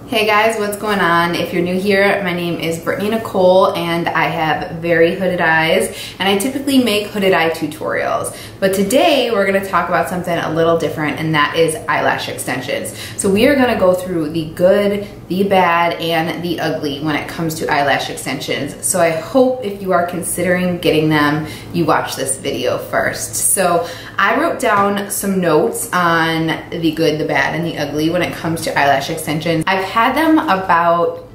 Hey guys, what's going on? If you're new here, my name is BrittanyNichole and I have very hooded eyes, and I typically make hooded eye tutorials. But today we're going to talk about something a little different, and that is eyelash extensions. So we are going to go through the good, the bad, and the ugly when it comes to eyelash extensions. So I hope if you are considering getting them, you watch this video first. So I wrote down some notes on the good, the bad, and the ugly when it comes to eyelash extensions. I've had them about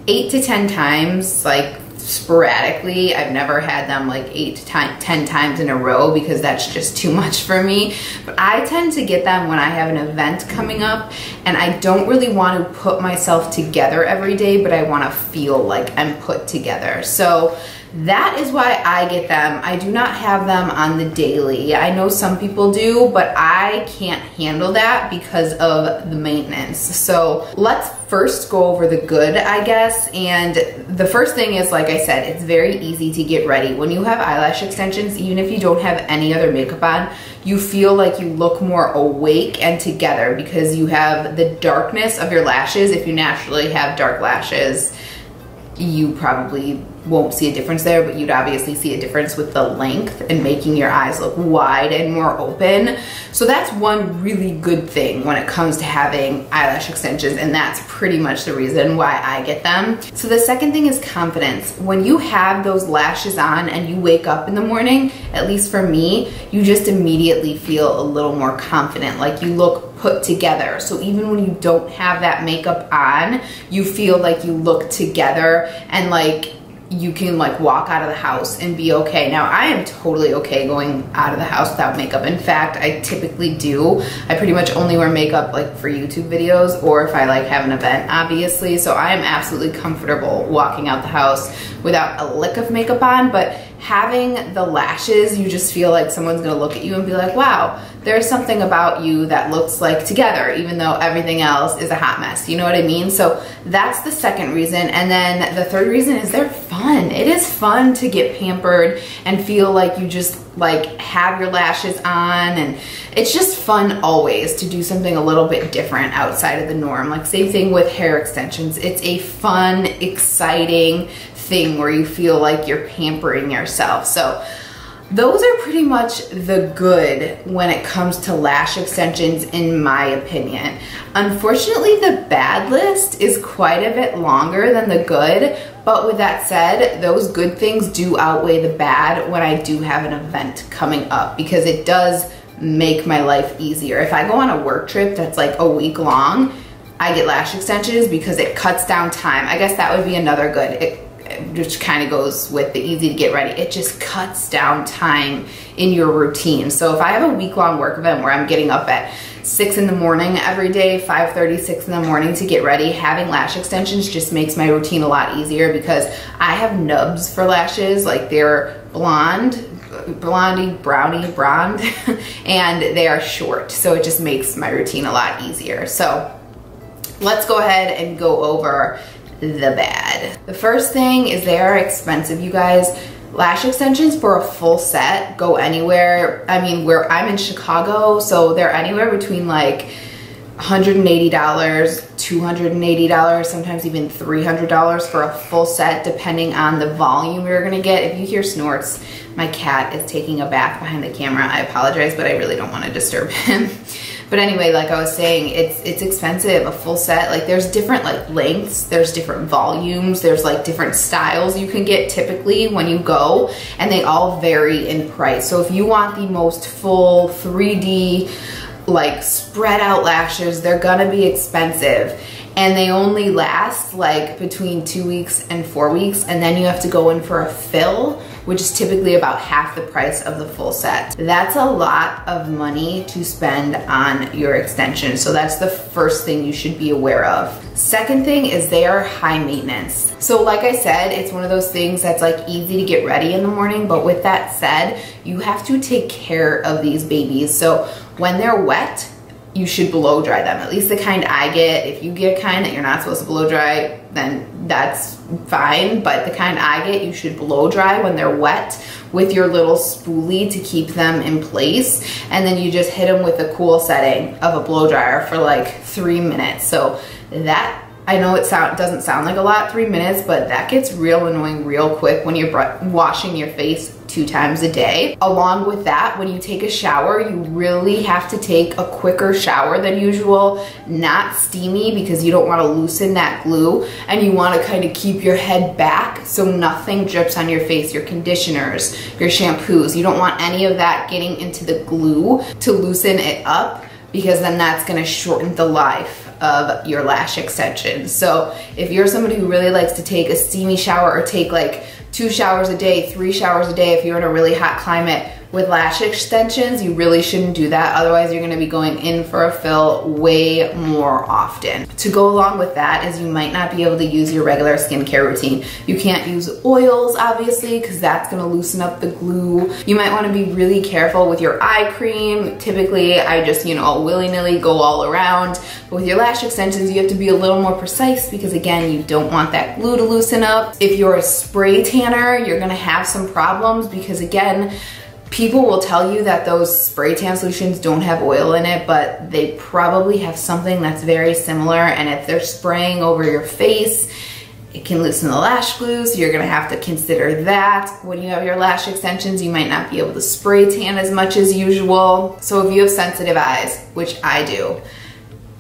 8 to 10 times, like sporadically. I've never had them like 8 to 10 times in a row because that's just too much for me. But I tend to get them when I have an event coming up and I don't really want to put myself together every day, but I want to feel like I'm put together. So that is why I get them. I do not have them on the daily. I know some people do, but I can't handle that because of the maintenance. So let's first go over the good, I guess. And the first thing is, like I said, it's very easy to get ready. When you have eyelash extensions, even if you don't have any other makeup on, you feel like you look more awake and together because you have the darkness of your lashes. If you naturally have dark lashes, you probably won't see a difference there, but you'd obviously see a difference with the length and making your eyes look wide and more open. So that's one really good thing when it comes to having eyelash extensions, and that's pretty much the reason why I get them. So the second thing is confidence. When you have those lashes on and you wake up in the morning, at least for me, you just immediately feel a little more confident, like you look put together. So even when you don't have that makeup on, you feel like you look together and like you can like walk out of the house and be okay. Now I am totally okay going out of the house without makeup. In fact, I typically do. I pretty much only wear makeup like for YouTube videos or if I like have an event, obviously. So I am absolutely comfortable walking out the house without a lick of makeup on. But having the lashes, you just feel like someone's gonna look at you and be like, wow, there's something about you that looks like together, even though everything else is a hot mess. You know what I mean? So that's the second reason. And then the third reason is they're fun. It is fun to get pampered and feel like you just like have your lashes on, and it's just fun always to do something a little bit different outside of the norm. Like same thing with hair extensions. It's a fun, exciting thing where you feel like you're pampering yourself. So those are pretty much the good when it comes to lash extensions, in my opinion. Unfortunately, the bad list is quite a bit longer than the good, but with that said, those good things do outweigh the bad when I do have an event coming up, because it does make my life easier. If I go on a work trip that's like a week long, I get lash extensions because it cuts down time. I guess that would be another good. Which kind of goes with the easy to get ready. It just cuts down time in your routine. So if I have a week-long work event where I'm getting up at 6 in the morning every day, 5:30, 6 in the morning to get ready, having lash extensions just makes my routine a lot easier because I have nubs for lashes. Like they're blonde, blondie, brownie, blonde, and they are short. So it just makes my routine a lot easier. So let's go ahead and go over the bad. The first thing is they are expensive, you guys. Lash extensions for a full set go anywhere. I mean, where I'm in Chicago, so they're anywhere between like $180, $280, sometimes even $300 for a full set, depending on the volume you're gonna get. If you hear snorts, my cat is taking a bath behind the camera. I apologize, but I really don't want to disturb him. But anyway, like I was saying, it's expensive, a full set. Like there's different like lengths, there's different volumes, there's like different styles you can get typically when you go, and they all vary in price. So if you want the most full 3D, like spread out lashes, they're gonna be expensive. And they only last like between 2 weeks and 4 weeks, and then you have to go in for a fill, which is typically about half the price of the full set. That's a lot of money to spend on your extensions, so that's the first thing you should be aware of. Second thing is they are high maintenance. So like I said, it's one of those things that's like easy to get ready in the morning, but with that said, you have to take care of these babies. So when they're wet, you should blow dry them, at least the kind I get. If you get a kind that you're not supposed to blow dry, then that's fine, but the kind I get, you should blow dry when they're wet with your little spoolie to keep them in place, and then you just hit them with a cool setting of a blow dryer for like 3 minutes. So that I know it doesn't sound like a lot, 3 minutes, but that gets real annoying real quick when you're washing your face 2 times a day. Along with that, when you take a shower, you really have to take a quicker shower than usual, not steamy because you don't want to loosen that glue, and you want to kind of keep your head back so nothing drips on your face, your conditioners, your shampoos. You don't want any of that getting into the glue to loosen it up, because then that's going to shorten the life of your lash extensions. So if you're somebody who really likes to take a steamy shower or take like 2 showers a day, 3 showers a day, if you're in a really hot climate with lash extensions, you really shouldn't do that. Otherwise, you're gonna be going in for a fill way more often. To go along with that is you might not be able to use your regular skincare routine. You can't use oils, obviously, because that's gonna loosen up the glue. You might wanna be really careful with your eye cream. Typically, I just, willy-nilly go all around. But with your lash extensions, you have to be a little more precise because, again, you don't want that glue to loosen up. If you're a spray tanner, you're gonna have some problems because, again, people will tell you that those spray tan solutions don't have oil in it, but they probably have something that's very similar, and if they're spraying over your face, it can loosen the lash glue, so you're gonna have to consider that. When you have your lash extensions, you might not be able to spray tan as much as usual. So if you have sensitive eyes, which I do,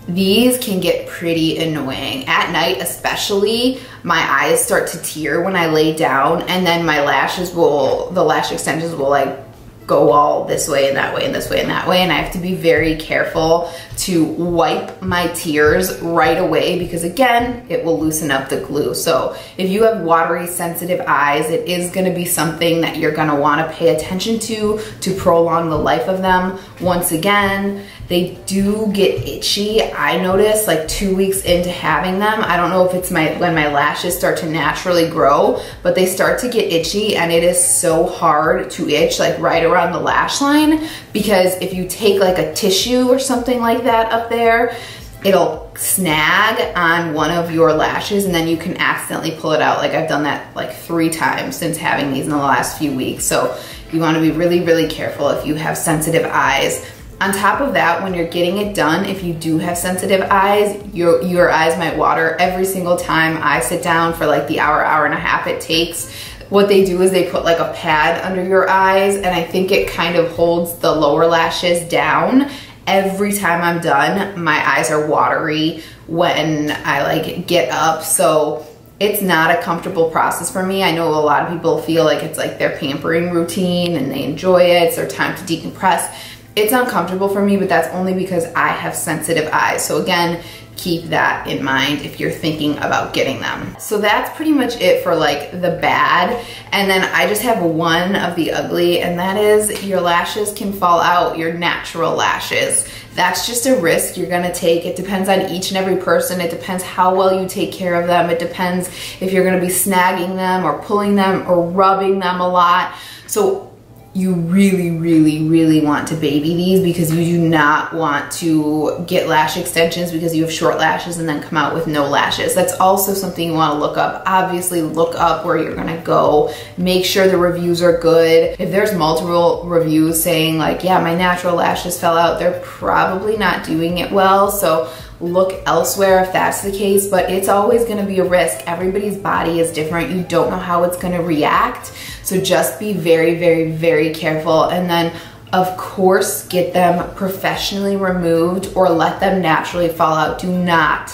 these can get pretty annoying. At night especially, my eyes start to tear when I lay down, and then the lash extensions will like go all this way and that way and this way and that way, and I have to be very careful to wipe my tears right away because, again, it will loosen up the glue. So if you have watery sensitive eyes, it is going to be something that you're going to want to pay attention to prolong the life of them. Once again, they do get itchy. I notice like 2 weeks into having them, I don't know if it's when my lashes start to naturally grow, but they start to get itchy, and it is so hard to itch like right around the lash line, because if you take like a tissue or something like that up there, it'll snag on one of your lashes and then you can accidentally pull it out. Like I've done that like 3 times since having these in the last few weeks. So you want to be really, really careful if you have sensitive eyes. On top of that, when you're getting it done, if you do have sensitive eyes, your eyes might water every single time I sit down for like the hour and a half it takes. What they do is they put like a pad under your eyes, and I think it kind of holds the lower lashes down. Every time I'm done, my eyes are watery when I like get up. So it's not a comfortable process for me. I know a lot of people feel like it's like their pampering routine and they enjoy it. It's their time to decompress. It's uncomfortable for me, but that's only because I have sensitive eyes. So again, keep that in mind if you're thinking about getting them. So that's pretty much it for like the bad. And then I just have one of the ugly, and that is your lashes can fall out, your natural lashes. That's just a risk you're gonna take. It depends on each and every person. It depends how well you take care of them. It depends if you're gonna be snagging them or pulling them or rubbing them a lot. So you really, really, really want to baby these, because you do not want to get lash extensions because you have short lashes and then come out with no lashes. That's also something you want to look up. Obviously, look up where you're gonna go. Make sure the reviews are good. If there's multiple reviews saying like, yeah, my natural lashes fell out, they're probably not doing it well. So look elsewhere if that's the case, but it's always gonna be a risk. Everybody's body is different. You don't know how it's gonna react. So just be very, very, very careful. And then of course, get them professionally removed or let them naturally fall out. Do not,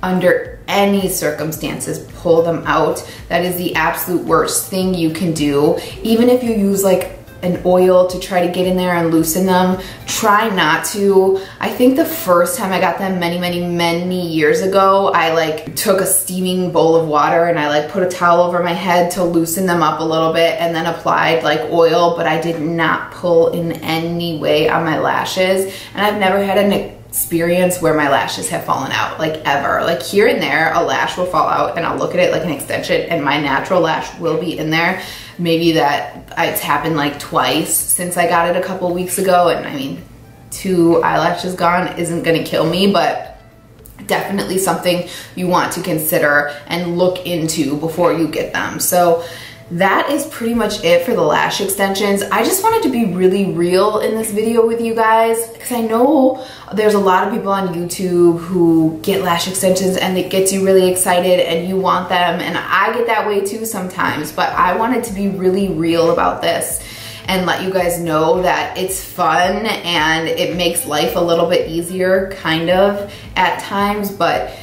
under any circumstances, pull them out. That is the absolute worst thing you can do. Even if you use like an oil to try to get in there and loosen them, try not to. I think the first time I got them many years ago, I like took a steaming bowl of water and I like put a towel over my head to loosen them up a little bit and then applied like oil, but I did not pull in any way on my lashes. And I've never had an experience where my lashes have fallen out, like ever. Like here and there, a lash will fall out and I'll look at it like an extension and my natural lash will be in there. Maybe that it's happened like twice since I got it a couple weeks ago, and I mean, 2 eyelashes gone isn't gonna kill me, but definitely something you want to consider and look into before you get them. So that is pretty much it for the lash extensions. I just wanted to be really real in this video with you guys because I know there's a lot of people on YouTube who get lash extensions and it gets you really excited and you want them, and I get that way too sometimes, but I wanted to be really real about this and let you guys know that it's fun and it makes life a little bit easier kind of at times, but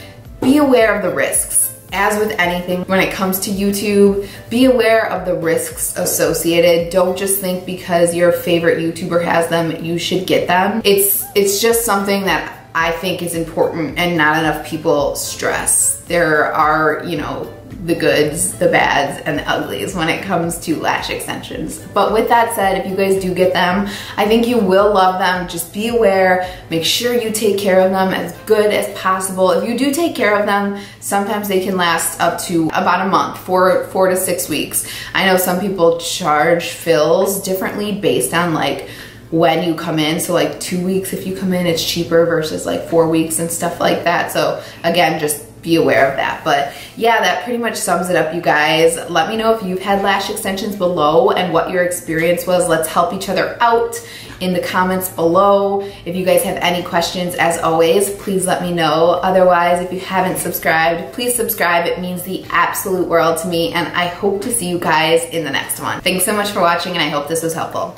be aware of the risks. As with anything, when it comes to YouTube, be aware of the risks associated. Don't just think because your favorite YouTuber has them, you should get them. It's just something that I think is important and not enough people stress. There are, you know, the goods, the bads, and the uglies when it comes to lash extensions. But with that said, if you guys do get them, I think you will love them. Just be aware, make sure you take care of them as good as possible. If you do take care of them, sometimes they can last up to about a month, 4 to 6 weeks. I know some people charge fills differently based on like when you come in. So like 2 weeks if you come in, it's cheaper versus like 4 weeks and stuff like that. So again, just be aware of that. But yeah, that pretty much sums it up, you guys. Let me know if you've had lash extensions below and what your experience was. Let's help each other out in the comments below. If you guys have any questions, as always, please let me know. Otherwise, if you haven't subscribed, please subscribe. It means the absolute world to me, and I hope to see you guys in the next one. Thanks so much for watching, and I hope this was helpful.